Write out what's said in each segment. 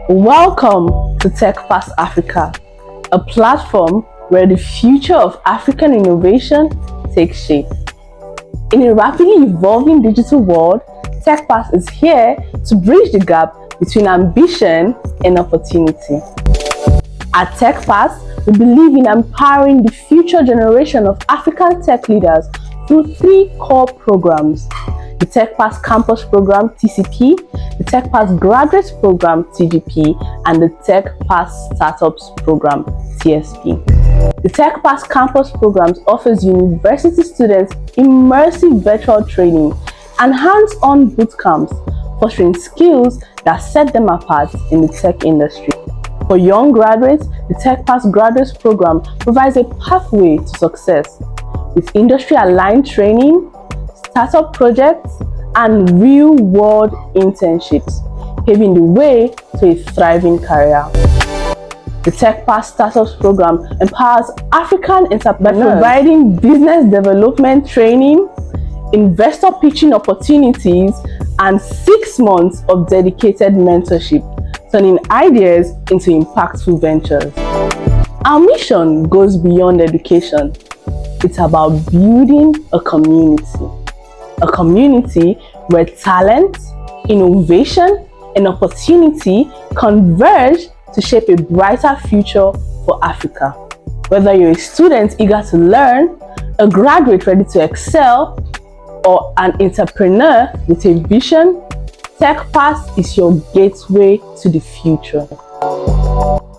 Welcome to TechPass Africa, a platform where the future of African innovation takes shape. In a rapidly evolving digital world, TechPass is here to bridge the gap between ambition and opportunity. At TechPass, we believe in empowering the future generation of African tech leaders through 3 core programs: the TechPass Campus Program (TCP), the TechPass Graduates Program (TGP), and the TechPass Startups Program (TSP). The TechPass Campus Programs offers university students immersive virtual training and hands-on bootcamps, fostering skills that set them apart in the tech industry. For young graduates, the TechPass Graduates Program provides a pathway to success with industry-aligned training, startup projects, and real-world internships, paving the way to a thriving career. The TechPass Startups Program empowers African entrepreneurs by providing business development training, investor pitching opportunities, and 6 months of dedicated mentorship, turning ideas into impactful ventures. Our mission goes beyond education. It's about building a community where talent, innovation, and opportunity converge to shape a brighter future for Africa. Whether you're a student eager to learn, a graduate ready to excel, or an entrepreneur with a vision, TechPass is your gateway to the future.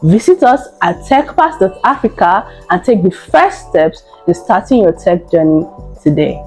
Visit us at TechPass.Africa and take the first steps in starting your tech journey today.